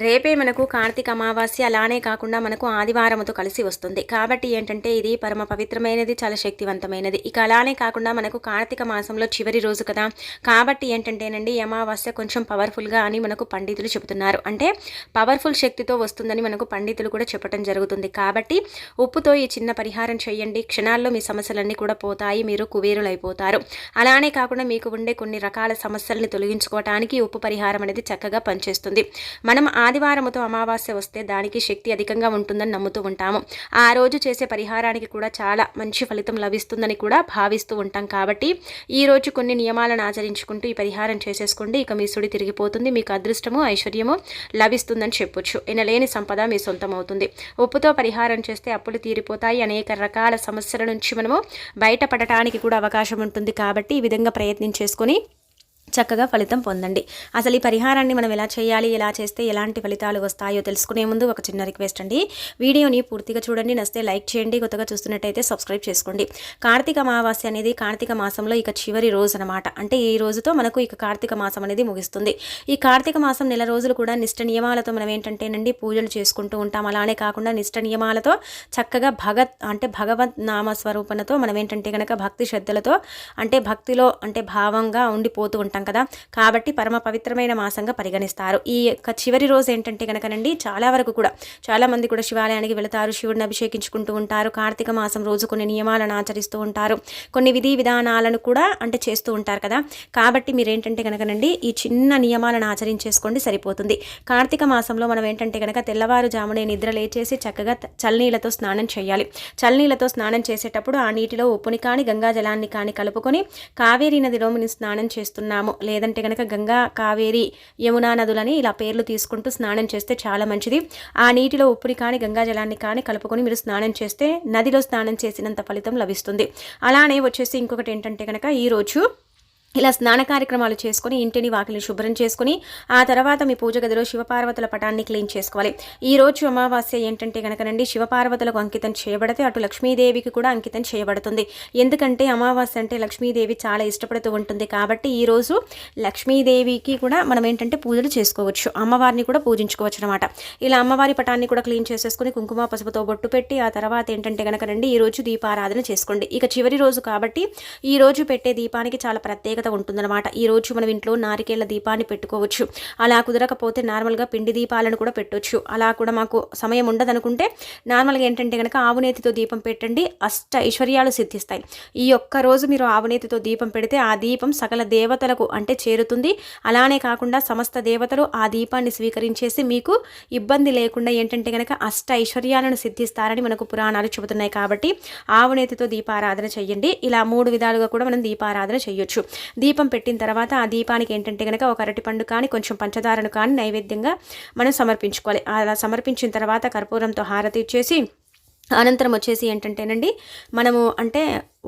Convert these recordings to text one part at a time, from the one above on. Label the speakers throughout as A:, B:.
A: రేపే మనకు కార్తీక అమావాస్య, అలానే కాకుండా మనకు ఆదివారముతో కలిసి వస్తుంది. కాబట్టి ఏంటంటే ఇది పరమ పవిత్రమైనది, చాలా శక్తివంతమైనది. ఇక అలానే కాకుండా మనకు కార్తీక మాసంలో చివరి రోజు కదా, కాబట్టి ఏంటంటేనండి ఈ అమావాస్య కొంచెం పవర్ఫుల్గా అని మనకు పండితులు చెబుతున్నారు. అంటే పవర్ఫుల్ శక్తితో వస్తుందని మనకు పండితులు కూడా చెప్పడం జరుగుతుంది. కాబట్టి ఉప్పుతో ఈ చిన్న పరిహారం చేయండి, క్షణాల్లో మీ సమస్యలన్నీ కూడా పోతాయి, మీరు కుబేరులైపోతారు. అలానే కాకుండా మీకు ఉండే కొన్ని రకాల సమస్యల్ని తొలగించుకోవడానికి ఉప్పు పరిహారం అనేది చక్కగా పనిచేస్తుంది. మనం ఆదివారముతో అమావాస్య వస్తే దానికి శక్తి అధికంగా ఉంటుందని నమ్ముతూ ఉంటాము. ఆ రోజు చేసే పరిహారానికి కూడా చాలా మంచి ఫలితం లభిస్తుందని కూడా భావిస్తూ ఉంటాం. కాబట్టి ఈ రోజు కొన్ని నియమాలను ఆచరించుకుంటూ ఈ పరిహారం చేసేసుకోండి. ఇక మీ సుడి తిరిగిపోతుంది, మీకు అదృష్టము ఐశ్వర్యము లభిస్తుందని చెప్పొచ్చు. ఎనలేని సంపద మీ సొంతం అవుతుంది. ఉప్పుతో పరిహారం చేస్తే అప్పులు తీరిపోతాయి, అనేక రకాల సమస్యల నుంచి మనము బయటపడటానికి కూడా అవకాశం ఉంటుంది. కాబట్టి ఈ విధంగా ప్రయత్నించేసుకొని చక్కగా ఫలితం పొందండి. అసలు ఈ పరిహారాన్ని మనం ఎలా చేయాలి, ఎలా చేస్తే ఎలాంటి ఫలితాలు వస్తాయో తెలుసుకునే ముందు ఒక చిన్న రిక్వెస్ట్ అండి. వీడియోని పూర్తిగా చూడండి, నచ్చితే లైక్ చేయండి, కొత్తగా చూస్తున్నట్టయితే సబ్స్క్రైబ్ చేసుకోండి. కార్తీక అమావాస్య అనేది కార్తీక మాసంలో ఇక చివరి రోజు అనమాట. అంటే ఈ రోజుతో మనకు ఇక కార్తీక మాసం అనేది ముగుస్తుంది. ఈ కార్తీక మాసం నెల రోజులు కూడా నిష్ట నియమాలతో మనం ఏంటంటేనండి పూజలు చేసుకుంటూ ఉంటాం. అలానే కాకుండా నిష్ట నియమాలతో చక్కగా భగవత్ నామ స్వరూపణతో మనం ఏంటంటే కనుక భక్తి శ్రద్ధలతో అంటే భక్తిలో అంటే భావంగా ఉండిపోతూ ఉంటాం కదా. కాబట్టి పరమ పవిత్రమైన మాసంగా పరిగణిస్తారు. ఈ యొక్క చివరి రోజు ఏంటంటే కనుకనండి చాలా వరకు కూడా చాలా మంది కూడా శివాలయానికి వెళతారు, శివుడిని అభిషేకించుకుంటూ ఉంటారు. కార్తీక మాసం రోజు కొన్ని నియమాలను ఆచరిస్తూ ఉంటారు, కొన్ని విధి విధానాలను కూడా అంటే చేస్తూ ఉంటారు కదా. కాబట్టి మీరు ఏంటంటే కనుకనండి ఈ చిన్న నియమాలను ఆచరించేసుకోండి, సరిపోతుంది. కార్తీక మాసంలో మనం ఏంటంటే కనుక తెల్లవారుజామునే నిద్ర లేచేసి చక్కగా చల్లనీళ్ళతో స్నానం చేయాలి. చల్లనీళ్ళతో స్నానం చేసేటప్పుడు ఆ నీటిలో ఉప్పుని కానీ గంగా జలాన్ని కానీ కలుపుకొని కావేరీ నదిలో మనం స్నానం చేస్తున్నాము, లేదంటే కనుక గంగా, కావేరి, యమునా నదులని ఇలా పేర్లు తీసుకుంటూ స్నానం చేస్తే చాలా మంచిది. ఆ నీటిలో ఉప్పుని కానీ గంగా జలాన్ని కానీ కలుపుకొని మీరు స్నానం చేస్తే నదిలో స్నానం చేసినంత ఫలితం లభిస్తుంది. అలానే వచ్చేసి ఇంకొకటి ఏంటంటే కనుక ఈరోజు ఇలా స్నాన కార్యక్రమాలు చేసుకొని ఇంటిని వాకిలిని శుభ్రం చేసుకొని ఆ తర్వాత మీ పూజ గదిలో శివపార్వతుల పటాన్ని క్లీన్ చేసుకోవాలి. ఈ రోజు అమావాస్య ఏంటంటే కనుకనండి శివపార్వతులకు అంకితం చేయబడితే అటు లక్ష్మీదేవికి కూడా అంకితం చేయబడుతుంది. ఎందుకంటే అమావాస్య అంటే లక్ష్మీదేవి చాలా ఇష్టపడుతూ ఉంటుంది. కాబట్టి ఈ రోజు లక్ష్మీదేవికి కూడా మనం ఏంటంటే పూజలు చేసుకోవచ్చు, అమ్మవారిని కూడా పూజించుకోవచ్చు అనమాట. ఇలా అమ్మవారి పటాన్ని కూడా క్లీన్ చేసేసుకొని కుంకుమ పసుపుతో బొట్టు పెట్టి ఆ తర్వాత ఏంటంటే కనుకనండి ఈ రోజు దీపారాధన చేసుకోండి. ఇక చివరి రోజు కాబట్టి ఈ రోజు పెట్టే దీపానికి చాలా ప్రత్యేకత ఉంటుందన్నమాట. ఈ రోజు మనం ఇంట్లో నారికేళ్ల దీపాన్ని పెట్టుకోవచ్చు. అలా కుదరకపోతే నార్మల్గా పిండి దీపాలను కూడా పెట్టవచ్చు. అలా కూడా మాకు సమయం ఉండదనుకుంటే నార్మల్గా ఏంటంటే కనుక ఆవునేతితో దీపం పెట్టండి, అష్ట ఐశ్వర్యాలు సిద్ధిస్తాయి. ఈ ఒక్క రోజు మీరు ఆవునేతితో దీపం పెడితే ఆ దీపం సకల దేవతలకు అంటే చేరుతుంది. అలానే కాకుండా సమస్త దేవతలు ఆ దీపాన్ని స్వీకరించేసి మీకు ఇబ్బంది లేకుండా ఏంటంటే కనుక అష్ట ఐశ్వర్యాలను సిద్ధిస్తారని మనకు పురాణాలు చెబుతున్నాయి. కాబట్టి ఆవునేతితో దీపారాధన చేయండి. ఇలా 3 విధాలుగా కూడా మనం దీపారాధన చేయొచ్చు. దీపం పెట్టిన తర్వాత ఆ దీపానికి ఏంటంటే కనుక ఒక అరటిపండు కానీ కొంచెం పంచదారను కానీ నైవేద్యంగా మనం సమర్పించుకోవాలి. అలా సమర్పించిన తర్వాత కర్పూరంతో హారతి ఇచ్చేసి అనంతరం వచ్చేసి ఏంటంటేనండి మనము అంటే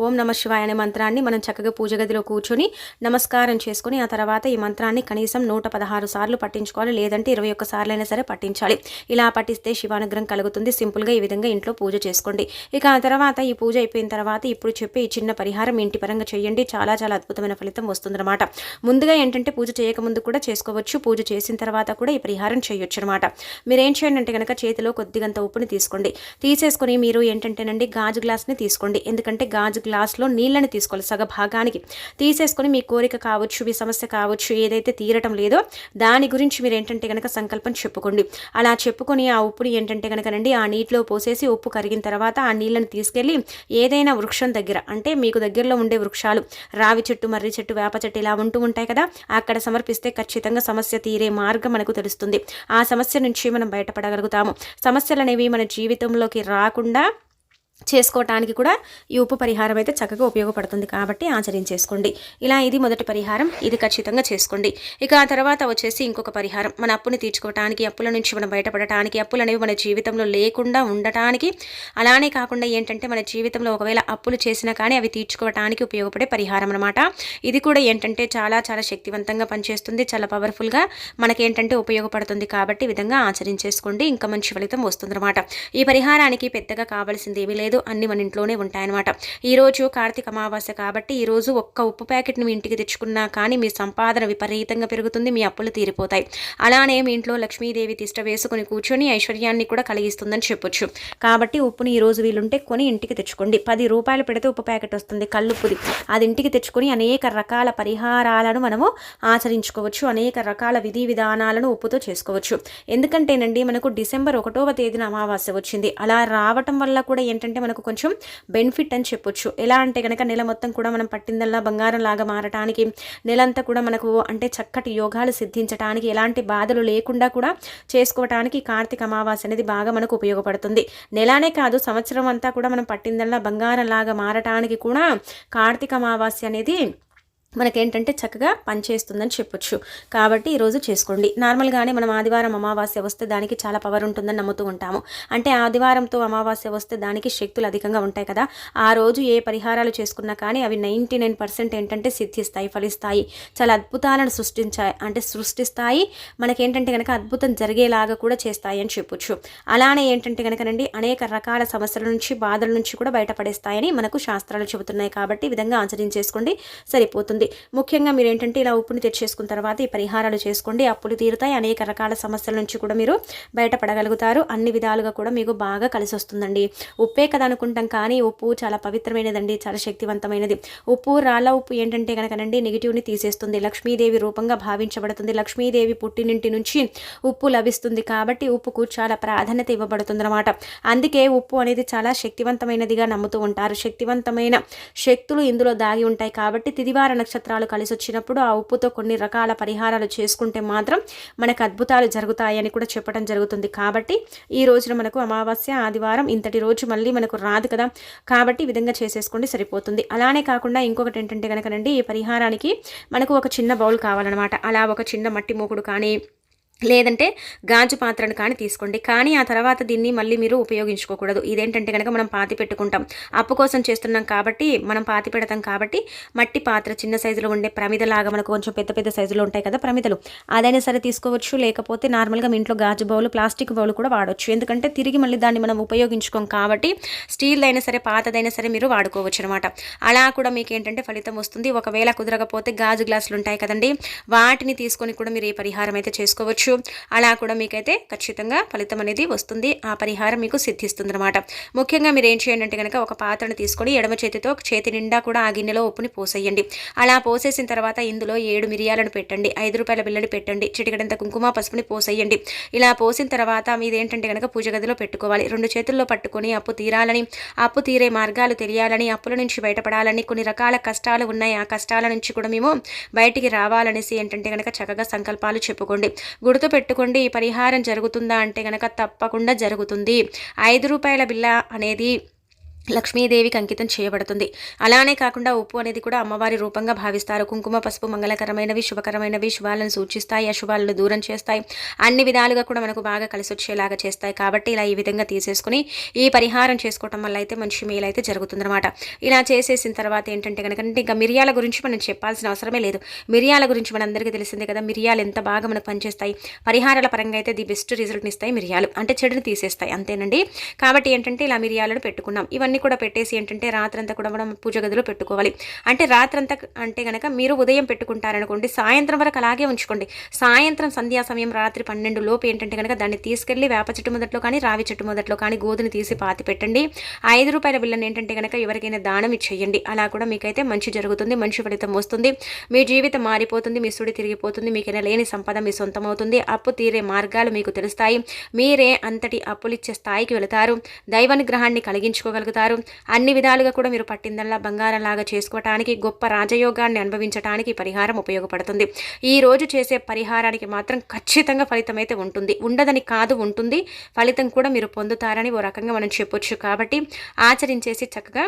A: ఓం నమ శివాయ అనే మంత్రాన్ని మనం చక్కగా పూజ గదిలో కూర్చొని నమస్కారం చేసుకొని ఆ తర్వాత ఈ మంత్రాన్ని కనీసం 116 సార్లు పట్టించుకోవాలి, లేదంటే 21 సార్లు అయినా సరే పట్టించాలి. ఇలా పట్టిస్తే శివానుగ్రహం కలుగుతుంది. సింపుల్గా ఈ విధంగా ఇంట్లో పూజ చేసుకోండి. ఇక ఆ తర్వాత ఈ పూజ అయిపోయిన తర్వాత ఇప్పుడు చెప్పే ఈ చిన్న పరిహారం ఇంటి పరంగా చేయండి, చాలా చాలా అద్భుతమైన ఫలితం వస్తుందన్నమాట. ముందుగా ఏంటంటే పూజ చేయకముందు కూడా చేసుకోవచ్చు, పూజ చేసిన తర్వాత కూడా ఈ పరిహారం చేయొచ్చు అనమాట. మీరు ఏం చేయండి అంటే కనుక చేతిలో కొద్దిగంత ఉప్పుని తీసుకోండి. తీసేసుకొని మీరు ఏంటంటేనండి గాజు గ్లాస్ని తీసుకోండి. ఎందుకంటే గాజు గ్లాస్లో నీళ్ళని తీసుకోవాలి, సగ భాగానికి తీసేసుకొని మీ కోరిక కావచ్చు, మీ సమస్య కావచ్చు, ఏదైతే తీరటం లేదో దాని గురించి మీరు ఏంటంటే కనుక సంకల్పం చెప్పుకోండి. అలా చెప్పుకొని ఆ ఉప్పుని ఏంటంటే కనుకనండి ఆ నీటిలో పోసేసి ఉప్పు కరిగిన తర్వాత ఆ నీళ్ళని తీసుకెళ్ళి ఏదైనా వృక్షం దగ్గర అంటే మీకు దగ్గరలో ఉండే వృక్షాలు రావి చెట్టు, మర్రి చెట్టు, వేప చెట్టు ఇలా ఉంటూ ఉంటాయి కదా, అక్కడ సమర్పిస్తే ఖచ్చితంగా సమస్య తీరే మార్గం మనకు తెలుస్తుంది. ఆ సమస్య నుంచి మనం బయటపడగలుగుతాము. సమస్యలు అనేవి మన జీవితంలోకి రాకుండా చేసుకోవటానికి కూడా ఈ ఉప్పు పరిహారం అయితే చక్కగా ఉపయోగపడుతుంది. కాబట్టి ఆచరించేసుకోండి. ఇలా ఇది మొదటి పరిహారం, ఇది ఖచ్చితంగా చేసుకోండి. ఇక ఆ తర్వాత వచ్చేసి ఇంకొక పరిహారం, మన అప్పుని తీర్చుకోవటానికి, అప్పుల నుంచి మనం బయటపడటానికి, అప్పులు అనేవి మన జీవితంలో లేకుండా ఉండటానికి, అలానే కాకుండా ఏంటంటే మన జీవితంలో ఒకవేళ అప్పులు చేసినా కానీ అవి తీర్చుకోవటానికి ఉపయోగపడే పరిహారం అనమాట. ఇది కూడా ఏంటంటే చాలా చాలా శక్తివంతంగా పనిచేస్తుంది, చాలా పవర్ఫుల్గా మనకేంటంటే ఉపయోగపడుతుంది. కాబట్టి ఈ విధంగా ఆచరించేసుకోండి, ఇంకా మంచి ఫలితం వస్తుందన్నమాట. ఈ పరిహారానికి పెద్దగా కావాల్సింది ఏమీ లేదు. లేదు, అన్ని మన ఇంట్లోనే ఉంటాయన్నమాట. ఈరోజు కార్తీక అమావాస్య కాబట్టి ఈరోజు ఒక్క ఉప్పు ప్యాకెట్ని మీ ఇంటికి తెచ్చుకున్నా కానీ మీ సంపాదన విపరీతంగా పెరుగుతుంది, మీ అప్పులు తీరిపోతాయి. అలానే మీ ఇంట్లో లక్ష్మీదేవి తిష్ట వేసుకుని కూర్చొని ఐశ్వర్యాన్ని కూడా కలిగిస్తుందని చెప్పొచ్చు. కాబట్టి ఉప్పుని ఈరోజు వీలుంటే కొని ఇంటికి తెచ్చుకోండి. 10 రూపాయలు పెడితే ఉప్పు ప్యాకెట్ వస్తుంది, కల్లుప్పుది. అది ఇంటికి తెచ్చుకొని అనేక రకాల పరిహారాలను మనము ఆచరించుకోవచ్చు, అనేక రకాల విధి విధానాలను ఉప్పుతో చేసుకోవచ్చు. ఎందుకంటేనండి మనకు డిసెంబర్ 1వ తేదీన అమావాస్య వచ్చింది. అలా రావటం వల్ల కూడా ఏంటంటే మనకు కొంచెం బెనిఫిట్ అని చెప్పొచ్చు. ఎలా అంటే కనుక నెల మొత్తం కూడా మనం పట్టిందల్లా బంగారం లాగా మారటానికి, నెలంతా కూడా మనకు అంటే చక్కటి యోగాలు సిద్ధించడానికి, ఎలాంటి బాధలు లేకుండా కూడా చేసుకోవటానికి కార్తీక అమావాస్య అనేది బాగా మనకు ఉపయోగపడుతుంది. నెలానే కాదు, సంవత్సరం అంతా కూడా మనం పట్టిందల్లా బంగారం లాగా మారటానికి కూడా కార్తీక అమావాస్య అనేది మనకేంటంటే చక్కగా పనిచేస్తుందని చెప్పొచ్చు. కాబట్టి ఈరోజు చేసుకోండి. నార్మల్గానే మనం ఆదివారం అమావాస్య వస్తే దానికి చాలా పవర్ ఉంటుందని నమ్ముతూ ఉంటాము. అంటే ఆదివారంతో అమావాస్య వస్తే దానికి శక్తులు అధికంగా ఉంటాయి కదా. ఆ రోజు ఏ పరిహారాలు చేసుకున్నా కానీ అవి 99% ఏంటంటే సిద్ధిస్తాయి, ఫలిస్తాయి, చాలా అద్భుతాలను సృష్టిస్తాయి. మనకేంటంటే కనుక అద్భుతం జరిగేలాగా కూడా చేస్తాయి అని చెప్పొచ్చు. అలానే ఏంటంటే కనుకనండి అనేక రకాల సమస్యల నుంచి, బాధల నుంచి కూడా బయటపడేస్తాయని మనకు శాస్త్రాలు చెబుతున్నాయి. కాబట్టి ఈ విధంగా ఆచరించేసుకోండి, సరిపోతుంది. ముఖ్యంగా మీరు ఏంటంటే ఇలా ఉప్పుని తెచ్చేసుకున్న తర్వాత ఈ పరిహారాలు చేసుకోండి, అప్పులు తీరుతాయి, అనేక రకాల సమస్యల నుంచి కూడా మీరు బయటపడగలుగుతారు. అన్ని విధాలుగా కూడా మీకు బాగా కలిసి వస్తుందండి. ఉప్పే కదా అనుకుంటాం కానీ ఉప్పు చాలా పవిత్రమైనదండి, చాలా శక్తివంతమైనది. ఉప్పు, రాళ్ళ ఉప్పు ఏంటంటే కనుకనండి నెగిటివ్ని తీసేస్తుంది, లక్ష్మీదేవి రూపంగా భావించబడుతుంది. లక్ష్మీదేవి పుట్టినింటి నుంచి ఉప్పు లభిస్తుంది కాబట్టి ఉప్పుకు చాలా ప్రాధాన్యత ఇవ్వబడుతుంది అన్నమాట. అందుకే ఉప్పు అనేది చాలా శక్తివంతమైనదిగా నమ్ముతూ ఉంటారు. శక్తివంతమైన శక్తులు ఇందులో దాగి ఉంటాయి. కాబట్టి తిదివార నక్షత్రాలు కలిసి వచ్చినప్పుడు ఆ ఉప్పుతో కొన్ని రకాల పరిహారాలు చేసుకుంటే మాత్రం మనకు అద్భుతాలు జరుగుతాయని కూడా చెప్పడం జరుగుతుంది. కాబట్టి ఈ రోజున మనకు అమావాస్య, ఆదివారం, ఇంతటి రోజు మళ్ళీ మనకు రాదు కదా. కాబట్టి ఈ విధంగా చేసేసుకోండి, సరిపోతుంది. అలానే కాకుండా ఇంకొకటి ఏంటంటే కనుకనండి ఈ పరిహారానికి మనకు ఒక చిన్న బౌల్ కావాలన్నమాట. అలా ఒక చిన్న మట్టి మూకుడు కానీ లేదంటే గాజు పాత్రను కానీ తీసుకోండి. కానీ ఆ తర్వాత దీన్ని మళ్ళీ మీరు ఉపయోగించుకోకూడదు. ఇదేంటంటే కనుక మనం పాతి పెట్టుకుంటాం, అప్పు కోసం చేస్తున్నాం కాబట్టి మనం పాతి పెడతాం. కాబట్టి మట్టి పాత్ర, చిన్న సైజులో ఉండే ప్రమిదలాగా మనకు కొంచెం పెద్ద పెద్ద సైజులో ఉంటాయి కదా ప్రమిదలు, అదైనా సరే తీసుకోవచ్చు. లేకపోతే నార్మల్గా మీ ఇంట్లో గాజు బౌల్, ప్లాస్టిక్ బౌల్ కూడా వాడవచ్చు. ఎందుకంటే తిరిగి మళ్ళీ దాన్ని మనం ఉపయోగించుకోం కాబట్టి స్టీల్ అయినా సరే, పాతదైనా సరే మీరు వాడుకోవచ్చు అనమాట. అలా కూడా మీకు ఏంటంటే ఫలితం వస్తుంది. ఒకవేళ కుదరకపోతే గాజు గ్లాసులు ఉంటాయి కదండి, వాటిని తీసుకొని కూడా మీరు ఈ పరిహారం అయితే చేసుకోవచ్చు. అలా కూడా మీకైతే ఖచ్చితంగా ఫలితం అనేది వస్తుంది, ఆ పరిహారం మీకు సిద్ధిస్తుంది అనమాట. ముఖ్యంగా మీరు ఏం చేయండి అంటే కనుక ఒక పాత్రను తీసుకొని ఎడమ చేతితో చేతి నిండా కూడా ఆ గిన్నెలో ఉప్పుని పోసేయండి. అలా పోసేసిన తర్వాత ఇందులో 7 మిరియాలను పెట్టండి, 5 రూపాయల బిళ్ళని పెట్టండి, చిటికడంత కుంకుమ పసుపుని పోసేయండి. ఇలా పోసిన తర్వాత మీదేంటంటే కనుక పూజ గదిలో పెట్టుకోవాలి. 2 చేతుల్లో పట్టుకొని అప్పు తీరాలని, అప్పు తీరే మార్గాలు తెలియాలని, అప్పుల నుంచి బయటపడాలని, కొన్ని రకాల కష్టాలు ఉన్నాయి, ఆ కష్టాల నుంచి కూడా మేము బయటికి రావాలనేసి ఏంటంటే కనుక చక్కగా సంకల్పాలు చెప్పుకోండి. గుర్తు పెట్టుకోండి, ఈ పరిహారం జరుగుతుందా అంటే కనుక తప్పకుండా జరుగుతుంది. 5 రూపాయల బిళ్ళ అనేది లక్ష్మీదేవికి అంకితం చేయబడుతుంది. అలానే కాకుండా ఉప్పు అనేది కూడా అమ్మవారి రూపంగా భావిస్తారు. కుంకుమ, పసుపు మంగళకరమైనవి, శుభకరమైనవి, శుభాలను సూచిస్తాయి, అశుభాలను దూరం చేస్తాయి, అన్ని విధాలుగా కూడా మనకు బాగా కలిసి వచ్చేలాగా చేస్తాయి. కాబట్టి ఇలా ఈ విధంగా తీసేసుకుని ఈ పరిహారం చేసుకోవటం వల్ల అయితే మంచి మేలు అయితే జరుగుతుందన్నమాట. ఇలా చేసేసిన తర్వాత ఏంటంటే కనుక ఇంకా మిరియాల గురించి మనం చెప్పాల్సిన అవసరమే లేదు. మిరియాల గురించి మనందరికీ తెలిసిందే కదా, మిరియాలు ఎంత బాగా మనకు పనిచేస్తాయి. పరిహారాల పరంగా అయితే ది బెస్ట్ రిజల్ట్ని ఇస్తాయి మిరియాలు, అంటే చెడుని తీసేస్తాయి, అంతేనండి. కాబట్టి ఏంటంటే ఇలా మిరియాలను పెట్టుకున్నాం. ఇవన్నీ కూడా పెట్టేసి ఏంటంటే రాత్రంతా కూడా మనం పూజ గదిలో పెట్టుకోవాలి. అంటే రాత్రంతా అంటే కనుక మీరు ఉదయం పెట్టుకుంటారనుకోండి, సాయంత్రం వరకు అలాగే ఉంచుకోండి. సాయంత్రం సంధ్యా సమయం రాత్రి 12 లోపు ఏంటంటే కనుక దాన్ని తీసుకెళ్లి వేప చెట్టు మొదట్లో కానీ, రావి చెట్టు మొదట్లో కానీ గోధుని తీసి పాతి పెట్టండి. 5 రూపాయల బిళ్ళని ఏంటంటే కనుక ఎవరికైనా దానం ఇచ్చేయండి. అలా కూడా మీకైతే మంచి జరుగుతుంది, మంచి ఫలితం వస్తుంది, మీ జీవితం మారిపోతుంది, మీ సుడి తిరిగిపోతుంది, మీకైనా లేని సంపద మీ సొంతం అవుతుంది, అప్పు తీరే మార్గాలు మీకు తెలుస్తాయి, మీరే అంతటి అప్పులిచ్చే స్థాయికి వెళతారు, దైవానుగ్రహాన్ని కలిగించుకోగలుగుతారు. అన్ని విధాలుగా కూడా మీరు పట్టిందల్లా బంగారం లాగా చేసుకోవటానికి, గొప్ప రాజయోగాన్ని అనుభవించడానికి పరిహారం ఉపయోగపడుతుంది. ఈ రోజు చేసే పరిహారానికి మాత్రం ఖచ్చితంగా ఫలితం అయితే ఉంటుంది, ఉండదని కాదు, ఉంటుంది. ఫలితం కూడా మీరు పొందుతారని ఓ రకంగా మనం చెప్పొచ్చు. కాబట్టి ఆచరించేసి చక్కగా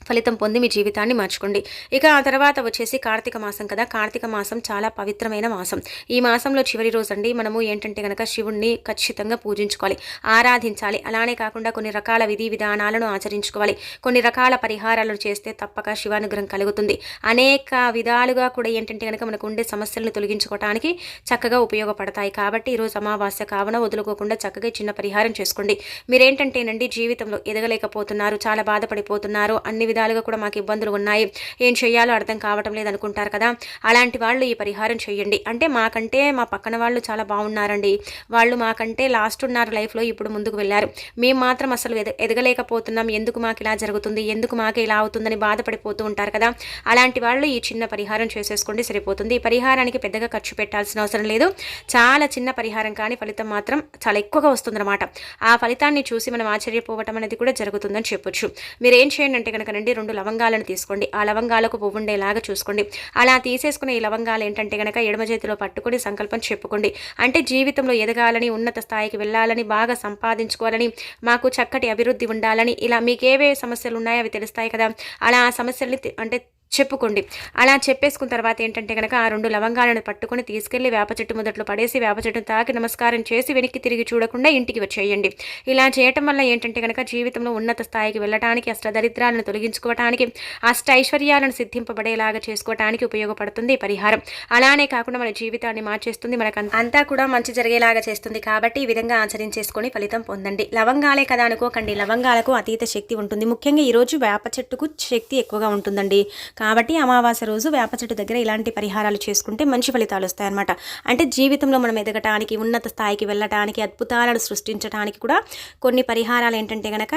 A: ఫలితం పొంది మీ జీవితాన్ని మార్చుకోండి. ఇక ఆ తర్వాత వచ్చేసి కార్తీక మాసం కదా. కార్తీక మాసం చాలా పవిత్రమైన మాసం. ఈ మాసంలో చివరి రోజండి మనము ఏంటంటే గనక శివుణ్ణి ఖచ్చితంగా పూజించుకోవాలి, ఆరాధించాలి. అలానే కాకుండా కొన్ని రకాల విధి విధానాలను ఆచరించుకోవాలి. కొన్ని రకాల పరిహారాలను చేస్తే తప్పక శివానుగ్రహం కలుగుతుంది. అనేక విధాలుగా కూడా ఏంటంటే గనక మనకు ఉండే సమస్యలను తొలగించుకోవడానికి చక్కగా ఉపయోగపడతాయి. కాబట్టి ఈరోజు అమావాస్య కావున వదులుకోకుండా చక్కగా చిన్న పరిహారం చేసుకోండి. మీరేంటంటేనండి జీవితంలో ఎదగలేకపోతున్నారు, చాలా బాధపడిపోతున్నారు, అన్ని విధాలుగా కూడా మాకు ఇబ్బందులు ఉన్నాయి, ఏం చేయాలో అర్థం కావటం లేదనుకుంటారు కదా. అలాంటి వాళ్ళు ఈ పరిహారం చేయండి. అంటే మాకంటే మా పక్కన వాళ్ళు చాలా బాగున్నారండి, వాళ్ళు మాకంటే లాస్ట్ ఉన్నారు లైఫ్లో, ఇప్పుడు ముందుకు వెళ్ళారు, మేము మాత్రం అసలు ఎదగలేకపోతున్నాం, ఎందుకు మాకు ఇలా జరుగుతుంది, ఎందుకు మాకు ఇలా అవుతుందని బాధపడిపోతూ ఉంటారు కదా. అలాంటి వాళ్ళు ఈ చిన్న పరిహారం చేసేసుకోండి, సరిపోతుంది. ఈ పరిహారానికి పెద్దగా ఖర్చు పెట్టాల్సిన అవసరం లేదు. చాలా చిన్న పరిహారం కానీ ఫలితం మాత్రం చాలా ఎక్కువగా వస్తుందన్నమాట. ఆ ఫలితాన్ని చూసి మనం ఆశ్చర్యపోవటం అనేది కూడా జరుగుతుందని చెప్పొచ్చు. మీరు ఏం చేయండి అంటే కనుక 2 లవంగాలను తీసుకోండి. ఆ లవంగాలకు పువ్వు ఉండేలాగా చూసుకోండి. అలా తీసేసుకునే ఈ లవంగాలు ఏంటంటే కనుక ఎడమ చేతిలో పట్టుకొని సంకల్పం చెప్పుకోండి. అంటే జీవితంలో ఎదగాలని, ఉన్నత స్థాయికి వెళ్ళాలని, బాగా సంపాదించుకోవాలని, మాకు చక్కటి అభివృద్ధి ఉండాలని, ఇలా మీకు ఏవే సమస్యలు ఉన్నాయో అవి తెలుస్తాయి కదా, అలా ఆ సమస్యల్ని అంటే చెప్పుకోండి. అలా చెప్పేసుకున్న తర్వాత ఏంటంటే కనుక ఆ 2 లవంగాలను పట్టుకొని తీసుకెళ్లి వేప చెట్టు మొదట్లో పడేసి వేప చెట్టును తాకి నమస్కారం చేసి వెనక్కి తిరిగి చూడకుండా ఇంటికి వచ్చేయండి. ఇలా చేయటం వల్ల ఏంటంటే కనుక జీవితంలో ఉన్నత స్థాయికి వెళ్ళడానికి, అష్టదరిద్రాలను తొలగించుకోవడానికి, అష్ట ఐశ్వర్యాలను సిద్ధింపబడేలాగా చేసుకోవడానికి ఉపయోగపడుతుంది ఈ పరిహారం. అలానే కాకుండా మన జీవితాన్ని మార్చేస్తుంది, మనకు అంతా కూడా మంచి జరిగేలాగా చేస్తుంది. కాబట్టి ఈ విధంగా ఆచరించేసుకొని ఫలితం పొందండి. లవంగాలే కదా అనుకోకండి, లవంగాలకు అతీత శక్తి ఉంటుంది. ముఖ్యంగా ఈరోజు వేప చెట్టుకు శక్తి ఎక్కువగా ఉంటుందండి. కాబట్టి అమావాస్య రోజు వేప చెట్టు దగ్గర ఇలాంటి పరిహారాలు చేసుకుంటే మంచి ఫలితాలు వస్తాయన్నమాట. అంటే జీవితంలో మనం ఎదగటానికి, ఉన్నత స్థాయికి వెళ్ళటానికి, అద్భుతాలను సృష్టించడానికి కూడా కొన్ని పరిహారాలు ఏంటంటే కనుక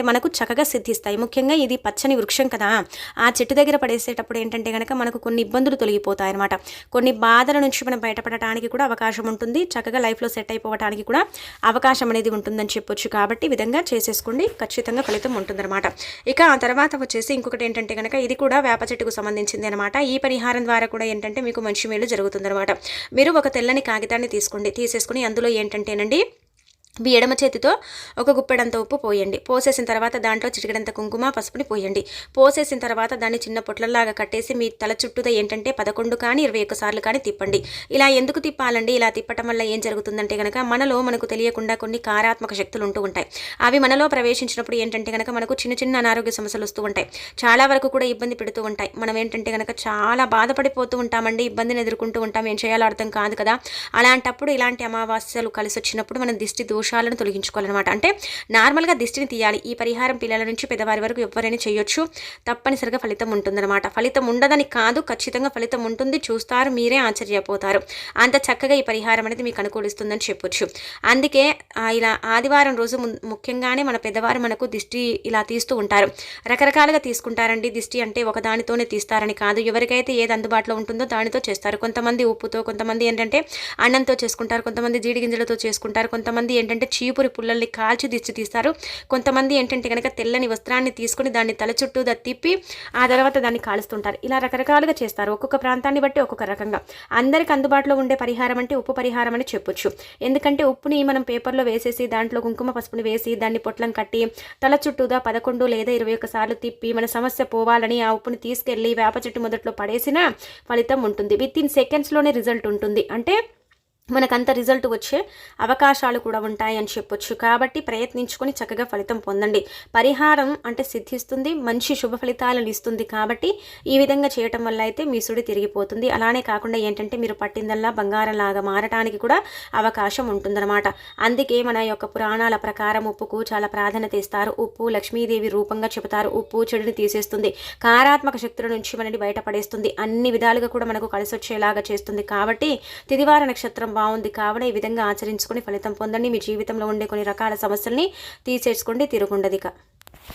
A: మనకు చక్కగా సిద్ధిస్తాయి. ముఖ్యంగా ఇది పచ్చని వృక్షం కదా, ఆ చెట్టు దగ్గర పడేసేటప్పుడు ఏంటంటే కనుక మనకు కొన్ని ఇబ్బందులు తొలగిపోతాయి అనమాట. కొన్ని బాధల నుంచి మనం బయటపడటానికి కూడా అవకాశం ఉంటుంది, చక్కగా లైఫ్లో సెట్ అయిపోవడానికి కూడా అవకాశం అనేది ఉంటుందని చెప్పొచ్చు. కాబట్టి ఈ విధంగా చేసేసుకోండి, ఖచ్చితంగా ఫలితం ఉంటుందన్నమాట. ఇక ఆ తర్వాత వచ్చేసి ఇంకొకటి ఏంటంటే కనుక ఇది కూడా వేప చెట్టుకు సంబంధించింది అనమాట. ఈ పరిహారం ద్వారా కూడా ఏంటంటే మీకు మంచి మేలు జరుగుతుందన్నమాట. మీరు ఒక తెల్లని కాగితాన్ని తీసేసుకుని అందులో ఏంటంటేనండి మీ ఎడమ చేతితో ఒక గుప్పెడంత ఉప్పు పోయండి. పోసేసిన తర్వాత దాంట్లో చిటికెడంత కుంకుమ, పసుపుని పోయండి. పోసేసిన తర్వాత దాన్ని చిన్న పొట్లలాగా కట్టేసి మీ తల చుట్టూతో ఏంటంటే 11 కానీ 21 సార్లు కానీ తిప్పండి. ఇలా ఎందుకు తిప్పాలండి? ఇలా తిప్పటం వల్ల ఏం జరుగుతుందంటే కనుక మనకు తెలియకుండా కొన్ని కారాత్మక శక్తులు ఉంటూ ఉంటాయి. అవి మనలో ప్రవేశించినప్పుడు ఏంటంటే కనుక మనకు చిన్న చిన్న అనారోగ్య సమస్యలు వస్తూ ఉంటాయి, చాలా వరకు కూడా ఇబ్బంది పెడుతూ ఉంటాయి. మనం ఏంటంటే కనుక చాలా బాధపడిపోతూ ఉంటామండి, ఇబ్బందిని ఎదుర్కొంటూ ఉంటాం, ఏం చేయాలో అర్థం కాదు కదా. అలాంటప్పుడు ఇలాంటి అమావాస్యలు కలిసి వచ్చినప్పుడు మనం దిష్టి దోషాలను తొలగించుకోవాలన్నమాట. అంటే నార్మల్గా దిష్టిని తీయాలి. ఈ పరిహారం పిల్లల నుంచి పెద్దవారి వరకు ఎవరైనా చేయొచ్చు, తప్పనిసరిగా ఫలితం ఉంటుందన్నమాట. ఫలితం ఉండదని కాదు, ఖచ్చితంగా ఫలితం ఉంటుంది, చూస్తారు, మీరే ఆశ్చర్యపోతారు. అంత చక్కగా ఈ పరిహారం అనేది మీకు అనుకూలిస్తుందని చెప్పొచ్చు. అందుకే ఇలా ఆదివారం రోజు ముఖ్యంగానే మన పెద్దవారు మనకు దిష్టి ఇలా తీస్తూ ఉంటారు. రకరకాలుగా తీసుకుంటారండి. దిష్టి అంటే ఒకదానితోనే తీస్తారని కాదు, ఎవరికైతే ఏది అందుబాటులో ఉంటుందో దానితో చేస్తారు. కొంతమంది ఉప్పుతో, కొంతమంది ఏంటంటే అన్నంతో చేసుకుంటారు, కొంతమంది జీడి గింజలతో చేసుకుంటారు, కొంతమంది ఏంటంటే చీపురి పుల్లల్ని కాల్చి దిష్టి తీస్తారు, కొంతమంది ఏంటంటే కనుక తెల్లని వస్త్రాన్ని తీసుకుని దాన్ని తల చుట్టూ తిప్పి ఆ తర్వాత దాన్ని కాలుస్తుంటారు. ఇలా రకరకాలుగా చేస్తారు, ఒక్కొక్క ప్రాంతాన్ని బట్టి ఒక్కొక్క రకంగా. అందరికి అందుబాటులో ఉండే పరిహారం అంటే ఉప్పు పరిహారం అని చెప్పొచ్చు. ఎందుకంటే ఉప్పుని మనం పేపర్లో వేసేసి దాంట్లో కుంకుమ పసుపుని వేసి దాన్ని పొట్లం కట్టి తల చుట్టూదా 11 లేదా 21 సార్లు తిప్పి మన సమస్య పోవాలని ఆ ఉప్పుని తీసుకెళ్ళి వేప చెట్టు మొదట్లో పడేసిన ఫలితం ఉంటుంది. వితిన్ సెకండ్స్లోనే రిజల్ట్ ఉంటుంది. అంటే మనకంత రిజల్ట్ వచ్చే అవకాశాలు కూడా ఉంటాయి అని చెప్పొచ్చు. కాబట్టి ప్రయత్నించుకొని చక్కగా ఫలితం పొందండి. పరిహారం అంటే సిద్ధిస్తుంది, మంచి శుభ ఫలితాలను ఇస్తుంది. కాబట్టి ఈ విధంగా చేయటం వల్ల అయితే మీ సుడి తిరిగిపోతుంది. అలానే కాకుండా ఏంటంటే మీరు పట్టిందల్లా బంగారంలాగా మారటానికి కూడా అవకాశం ఉంటుందన్నమాట. అందుకే మన యొక్క పురాణాల ప్రకారం ఉప్పుకు చాలా ప్రాధాన్యత ఇస్తారు. ఉప్పు లక్ష్మీదేవి రూపంగా చెబుతారు. ఉప్పు చెడుని తీసేస్తుంది, కారాత్మక శక్తుల నుంచి మనని బయటపడేస్తుంది, అన్ని విధాలుగా కూడా మనకు కలిసి వచ్చేలాగా చేస్తుంది. కాబట్టి తిదివార నక్షత్రం బాగుంది కావున ఈ విధంగా ఆచరించుకొని ఫలితం పొందండి. మీ జీవితంలో ఉండే కొన్ని రకాల సమస్యల్ని తీసేసుకోండి, తిరుగుండదిక.